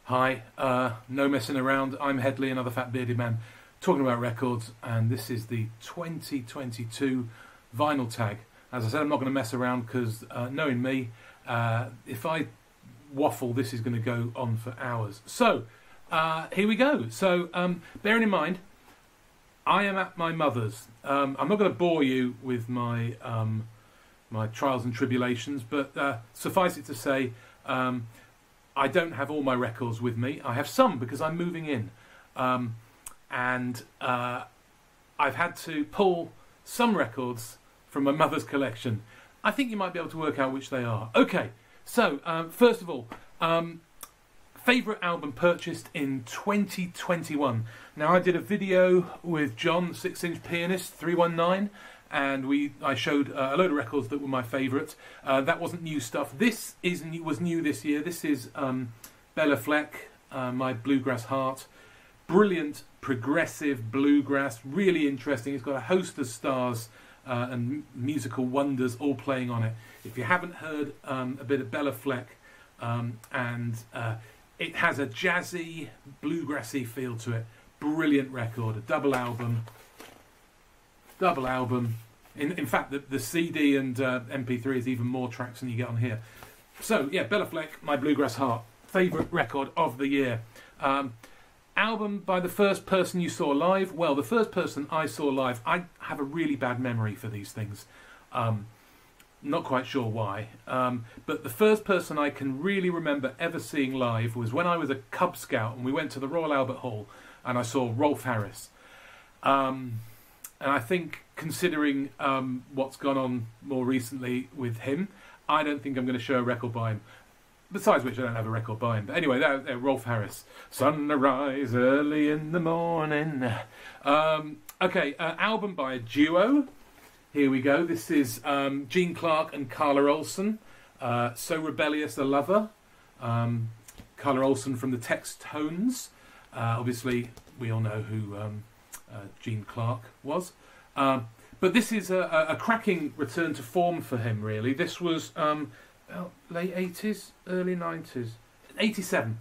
Hi, no messing around. I'm Headley, another fat bearded man, talking about records, and this is the 2022 vinyl tag. As I said, I'm not going to mess around because, knowing me, if I waffle, this is going to go on for hours. So, here we go. So, bearing in mind, I am at my mother's. I'm not going to bore you with my my trials and tribulations, but suffice it to say, I don't have all my records with me. I have some because I'm moving in. And I've had to pull some records from my mother's collection. I think you might be able to work out which they are. Okay, so first of all, favourite album purchased in 2021. Now, I did a video with John, 6-inch pianist, 319, and I showed a load of records that were my favourite. That wasn't new stuff. This was new this year. This is Bella Fleck, My Bluegrass Heart. Brilliant, progressive bluegrass, really interesting. It's got a host of stars and musical wonders all playing on it. If you haven't heard a bit of Bella Fleck, it has a jazzy, bluegrassy feel to it. Brilliant record, a double album. In fact, the CD and MP3 is even more tracks than you get on here. So, yeah, Bella Fleck, My Bluegrass Heart. Favourite record of the year. Album by the first person you saw live. Well, the first person I saw live, I have a really bad memory for these things. Not quite sure why. But the first person I can really remember ever seeing live was when I was a Cub Scout and we went to the Royal Albert Hall and I saw Rolf Harris. And I think, considering what's gone on more recently with him, I don't think I'm going to show a record by him. Besides which, I don't have a record by him. But anyway, Rolf Harris. Sunrise early in the morning. Okay, album by a duo. Here we go. This is Gene Clark and Carla Olson. So Rebellious a Lover. Carla Olson from the Textones. Obviously, we all know who Gene Clark was. But this is a cracking return to form for him, really. This was late 80s, early 90s. 87.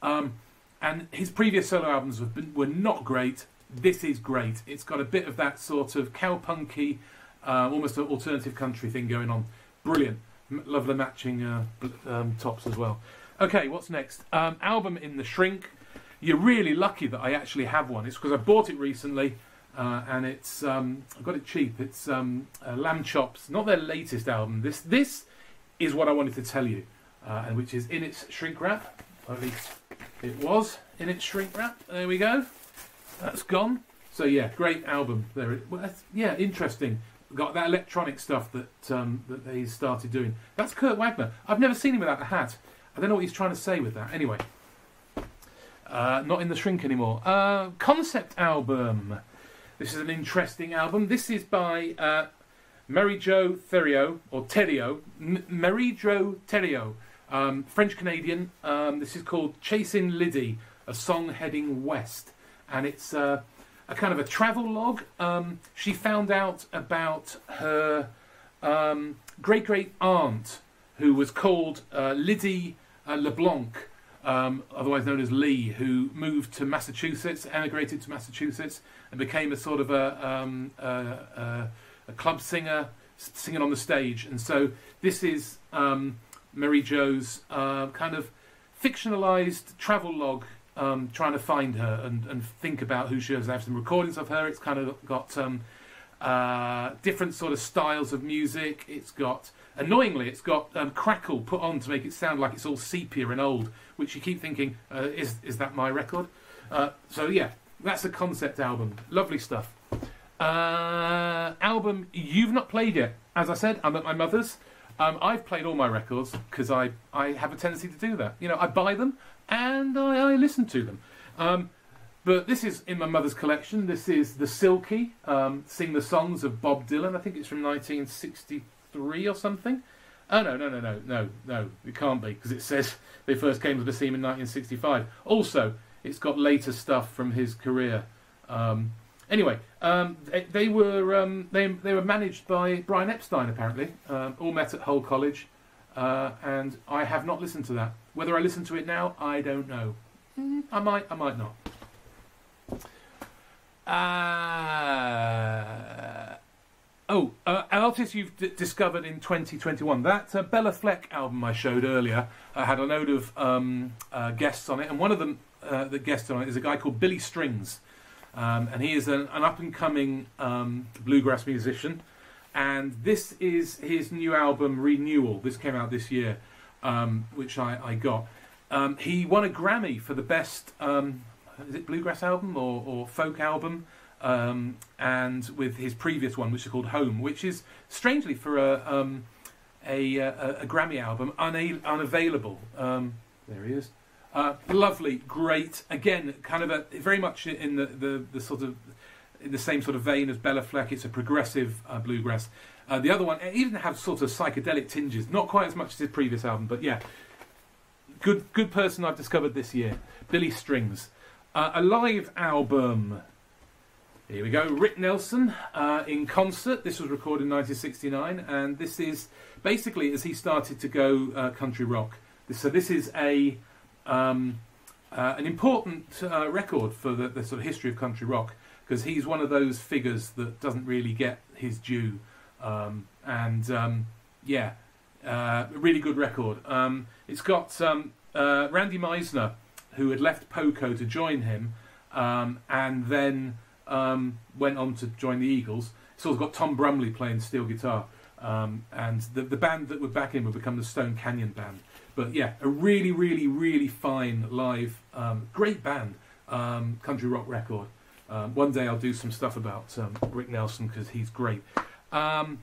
And his previous solo albums were not great. This is great. It's got a bit of that sort of cowpunky, almost an alternative country thing going on. Brilliant. Love the matching tops as well. Okay, what's next? Album in the shrink. You're really lucky that I actually have one. It's because I bought it recently, and it's I got it cheap. It's Lamb Chops, not their latest album. This is what I wanted to tell you, and which is in its shrink wrap. Or at least it was in its shrink wrap. There we go. That's gone. So yeah, great album. Yeah, interesting. Got that electronic stuff that they started doing. That's Kurt Wagner. I've never seen him without a hat. I don't know what he's trying to say with that. Anyway. Not in the shrink anymore. Concept album. This is an interesting album. This is by Mary Jo Theriot, or Theriot. Mary Jo Theriot, French-Canadian. This is called Chasing Liddy, a song heading west. And it's a kind of a travel log. She found out about her great-great-aunt, who was called Liddy LeBlanc, otherwise known as Lee, who moved to Massachusetts, emigrated to Massachusetts, and became a sort of a club singer, singing on the stage. And so this is Mary Jo's kind of fictionalized travel log, trying to find her and think about who she is. I have some recordings of her. It's kind of got different sort of styles of music. It's got, annoyingly, it's got crackle put on to make it sound like it's all sepia and old, which you keep thinking, is that my record? So yeah, that's a concept album. Lovely stuff. Album you've not played yet. As I said, I'm at my mother's. I've played all my records because I have a tendency to do that. You know, I buy them and I listen to them. But this is in my mother's collection. This is The Silky, Sing the Songs of Bob Dylan. I think it's from 1963 or something. Oh, no, it can't be, because it says they first came to the scene in 1965. Also, it's got later stuff from his career. Anyway, they were managed by Brian Epstein, apparently. All met at Hull College. and I have not listened to that. Whether I listen to it now, I don't know. I might not. An artist you've discovered in 2021. That Bella Fleck album I showed earlier had a load of guests on it, and one of them that guested on it is a guy called Billy Strings, and he is an up-and-coming bluegrass musician, and this is his new album, Renewal. This came out this year, which I got. He won a Grammy for the best, is it bluegrass album or folk album? And with his previous one, which is called Home, which is strangely for a Grammy album unavailable. There he is. Lovely, great. Again, kind of very much in the sort of in the same sort of vein as Bella Fleck. It's a progressive bluegrass. The other one even has sort of psychedelic tinges, not quite as much as his previous album, but yeah, good person I've discovered this year. Billy Strings, a live album. Here we go, Rick Nelson in concert. This was recorded in 1969, and this is basically as he started to go country rock. So this is an important record for the sort of history of country rock, because he's one of those figures that doesn't really get his due. A really good record. It's got Randy Meisner, who had left Poco to join him, and then went on to join the Eagles. It's also got Tom Brumley playing steel guitar, and the band that would back him would become the Stone Canyon Band. But yeah, a really, really, really fine live, great band, country rock record. One day I'll do some stuff about Rick Nelson, because he's great. An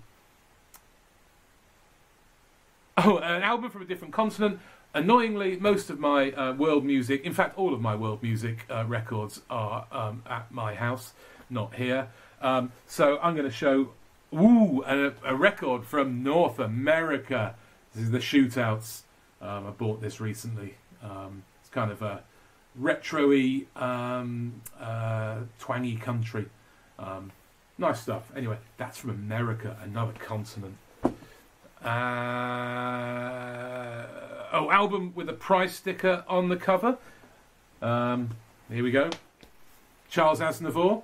album from a different continent. Annoyingly, most of my world music, in fact all of my world music records are at my house, not here. So I'm going to show a record from North America. This is the Shootouts. I bought this recently. It's kind of a retro-y, twangy country. Nice stuff. Anyway, that's from America, another continent. Album with a price sticker on the cover. Here we go. Charles Aznavour.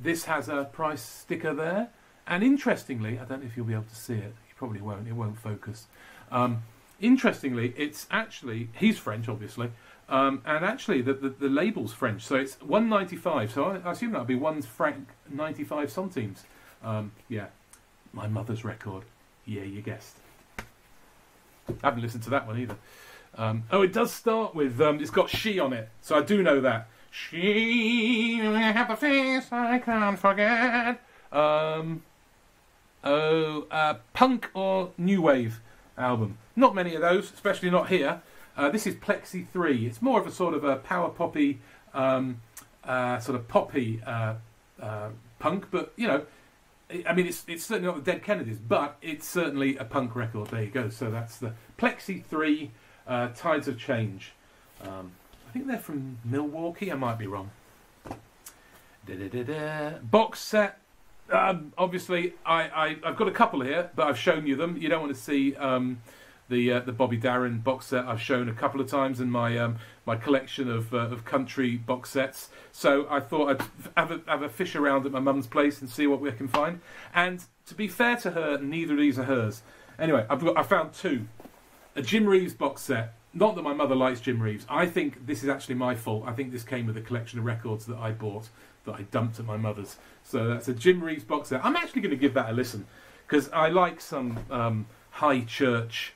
This has a price sticker there. And interestingly, I don't know if you'll be able to see it. You probably won't. It won't focus. Interestingly, it's actually... He's French, obviously. And actually, the label's French. So it's $1.95. So I assume that would be 1 franc 95 centimes. Yeah. My mother's record. Yeah, you guessed. I haven't listened to that one either. It does start with, it's got She on it, so I do know that. She have a face I can't forget. Punk or new wave album. Not many of those, especially not here. This is Plexi 3. It's more of a sort of a power poppy, sort of poppy punk, but you know, I mean, it's certainly not the Dead Kennedys, but it's certainly a punk record. There you go. So that's the Plexi 3, Tides of Change. I think they're from Milwaukee. I might be wrong. Box set. Obviously, I've got a couple here, but I've shown you them. You don't want to see the Bobby Darin box set. I've shown a couple of times in my my collection of country box sets. So I thought I'd have a fish around at my mum's place and see what we can find. And to be fair to her, neither of these are hers. Anyway, I found two. A Jim Reeves box set. Not that my mother likes Jim Reeves. I think this is actually my fault. I think this came with a collection of records that I bought that I dumped at my mother's. So that's a Jim Reeves box set. I'm actually going to give that a listen, because I like some high church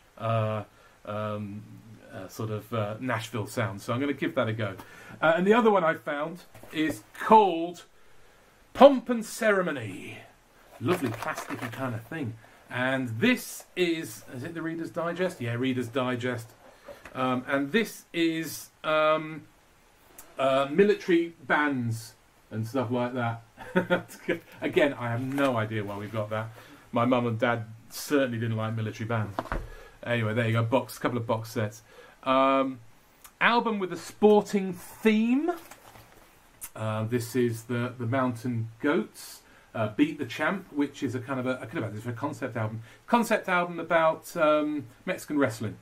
sort of Nashville sound. So I'm going to give that a go. And the other one I found is called Pomp and Ceremony. Lovely plasticky kind of thing. And this is it the Reader's Digest? Yeah, Reader's Digest. And this is military bands and stuff like that. Again, I have no idea why we've got that. My mum and dad certainly didn't like military bands. Anyway, there you go. Couple of box sets. Album with a sporting theme. This is the Mountain Goats. Beat the Champ, which is a kind of I could have had this for a concept album. Concept album about Mexican wrestling.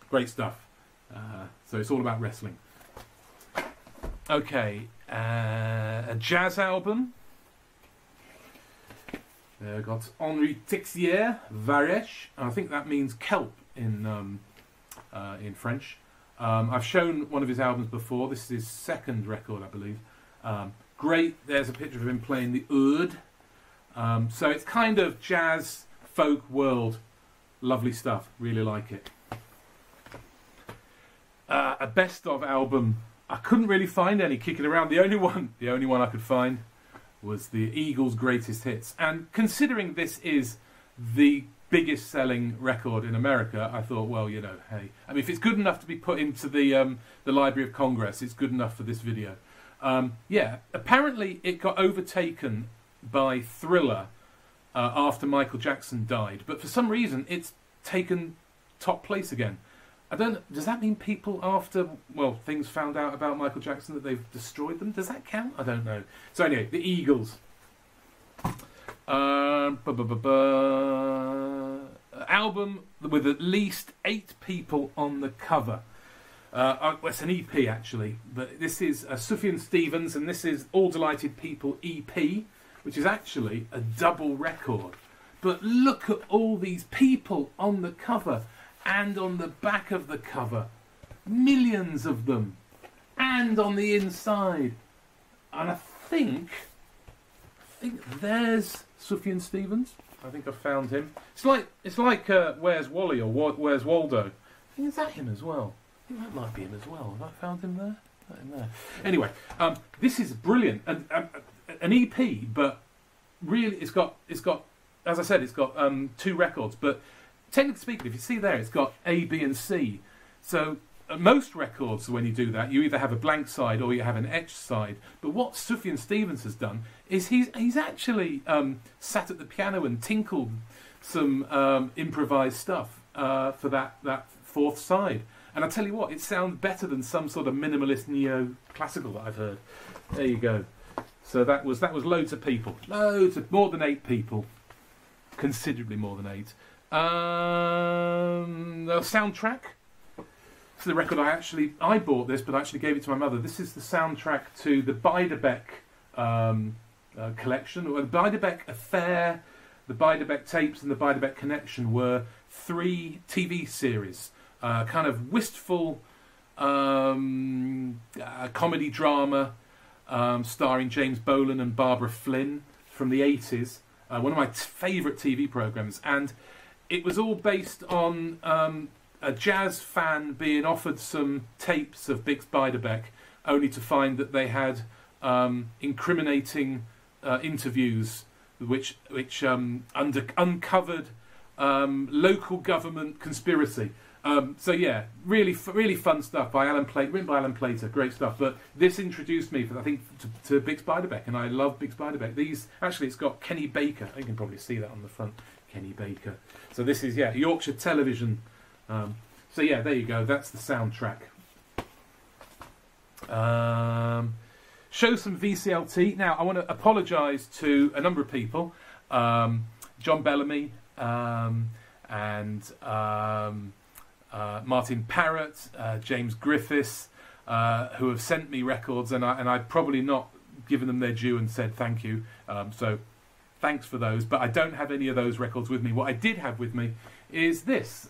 Great stuff. So it's all about wrestling. Okay, a jazz album. Got Henri Texier, Varesh. I think that means kelp in French. I've shown one of his albums before. This is his second record, I believe. Great. There's a picture of him playing the oud. So it's kind of jazz, folk world. Lovely stuff. Really like it. A best of album. I couldn't really find any kicking around. The only one I could find was the Eagles' Greatest Hits. And considering this is the biggest selling record in America, I thought, well, you know, hey, I mean, if it's good enough to be put into the Library of Congress, it's good enough for this video. Yeah, apparently it got overtaken by Thriller after Michael Jackson died, but for some reason it's taken top place again. I don't. Does that mean people after things found out about Michael Jackson that they've destroyed them? Does that count? I don't know. So anyway, the Eagles. Album with at least 8 people on the cover. It's an EP actually, but this is Sufjan Stevens, and this is All Delighted People EP, which is actually a double record. But look at all these people on the cover and on the back of the cover, millions of them, and on the inside. And I think there's Sufjan Stevens. I think I found him. It's like Where's Wally or Where's Waldo. I think, is that him as well? I think that might be him as well. Have I found him there? Not in there. Anyway, this is brilliant. An EP, but really, it's got as I said, it's got 2 records. But technically speaking, if you see there, it's got A, B, and C. So most records, when you do that, you either have a blank side or you have an etched side. But what Sufjan Stevens has done is he's actually sat at the piano and tinkled some improvised stuff for that 4th side. And I tell you what, it sounds better than some sort of minimalist neo-classical that I've heard. There you go. So that was loads of people, more than 8 people, considerably more than 8. The soundtrack. This is the record I bought this, but I actually gave it to my mother. This is the soundtrack to the Blinderbeck collection. Well, the Blinderbeck Affair, the Blinderbeck tapes, and the Blinderbeck Connection were 3 TV series. Kind of wistful comedy drama starring James Bolan and Barbara Flynn from the 80s. One of my favourite TV programmes. And it was all based on a jazz fan being offered some tapes of Bix Beiderbecke, only to find that they had incriminating interviews which uncovered local government conspiracy. So yeah, really fun stuff by written by Alan Plater, great stuff. But this introduced me, to Bix Beiderbecke, and I love Bix Beiderbecke. It's got Kenny Baker. You can probably see that on the front, Kenny Baker. So this is Yorkshire Television. So yeah, there you go. That's the soundtrack. Show some VCLT. Now I want to apologise to a number of people, John Bellamy and Martin Parrott, James Griffiths, who have sent me records, and I've probably not given them their due and said thank you. So thanks for those, but I don't have any of those records with me. What I did have with me is this,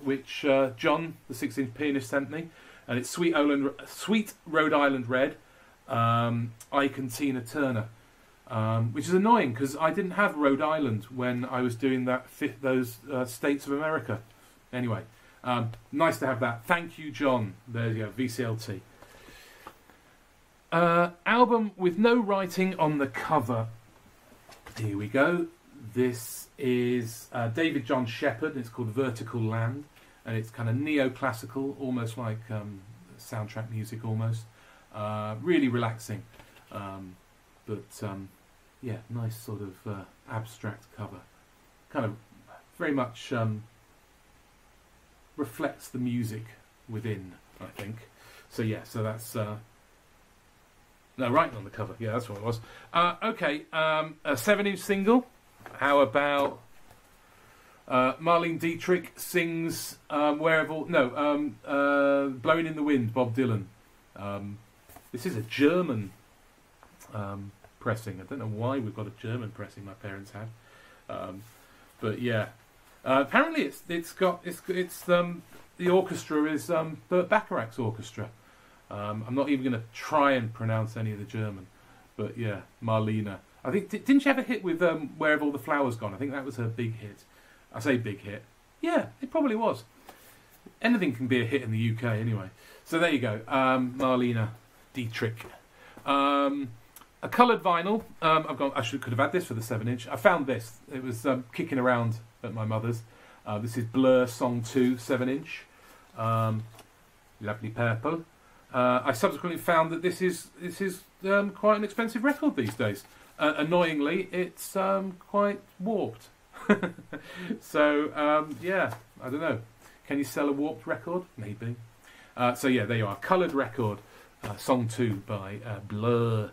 which John, the 6-inch pianist, sent me, and it's Sweet Rhode Island Red, Ike and Tina Turner, which is annoying because I didn't have Rhode Island when I was doing those states of America. Anyway, nice to have that. Thank you, John. There you go, VCLT. Album with no writing on the cover. Here we go. This is David John Shepherd, and it's called Vertical Land, and it's kind of neoclassical, almost like soundtrack music almost. Really relaxing, but yeah, nice sort of abstract cover. Kind of very much reflects the music within, I think. So yeah, so that's No, writing on the cover. Yeah, that's what it was. Okay, a 7-inch single. How about Marlene Dietrich sings Blowing in the Wind, Bob Dylan. This is a German pressing. I don't know why we've got a German pressing. My parents had, but yeah. Apparently, the orchestra is Burt Bacharach's orchestra. I'm not even going to try and pronounce any of the German, but yeah, Marlena. I think didn't she have a hit with Where Have All the Flowers Gone? I think that was her big hit. I say big hit. Yeah, it probably was. Anything can be a hit in the UK anyway. So there you go, Marlena Dietrich. A coloured vinyl. Could have had this for the 7-inch. I found this. It was kicking around at my mother's. This is Blur Song 2 7-inch. Lovely purple. I subsequently found that this is quite an expensive record these days. Annoyingly, it's quite warped. So yeah, I don't know. Can you sell a warped record? Maybe. So yeah, there you are. Coloured record, Song 2 by Blur.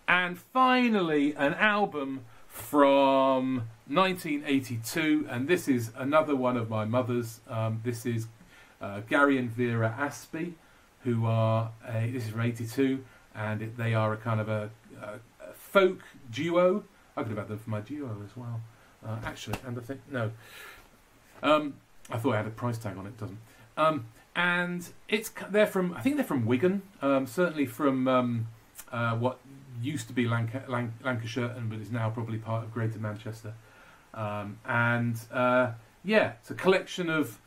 And finally, an album from 1982, and this is another one of my mother's. This is Gary and Vera Aspie, who are this is from 82, and they are a kind of a folk duo. I could have had them for my duo as well, actually. And I think no, I thought it had a price tag on it. Doesn't. And they're from Wigan, certainly from what used to be Lancashire, but is now probably part of Greater Manchester. Yeah, it's a collection of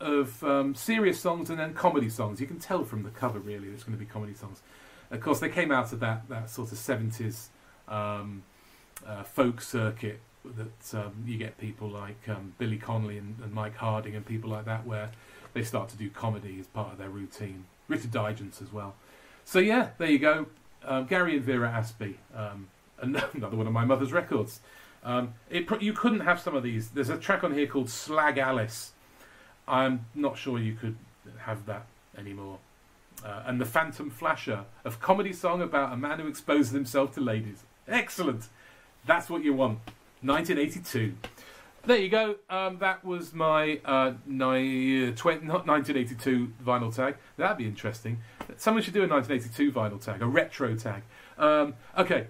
serious songs and then comedy songs. You can tell from the cover, really, it's going to be comedy songs. Of course, they came out of that sort of 70s folk circuit that you get people like Billy Connolly and Mike Harding and people like that, where they start to do comedy as part of their routine. Richard Digance as well. So yeah, there you go. Gary and Vera Aspie, another one of my mother's records. You couldn't have some of these. There's a track on here called Slag Alice. I'm not sure you could have that anymore. And The Phantom Flasher, a comedy song about a man who exposes himself to ladies. Excellent. That's what you want. 1982. There you go. That was my 1982 vinyl tag. That'd be interesting. Someone should do a 1982 vinyl tag, a retro tag. Okay.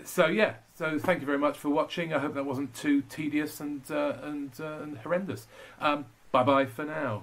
So yeah. So thank you very much for watching. I hope that wasn't too tedious and horrendous. Bye bye for now.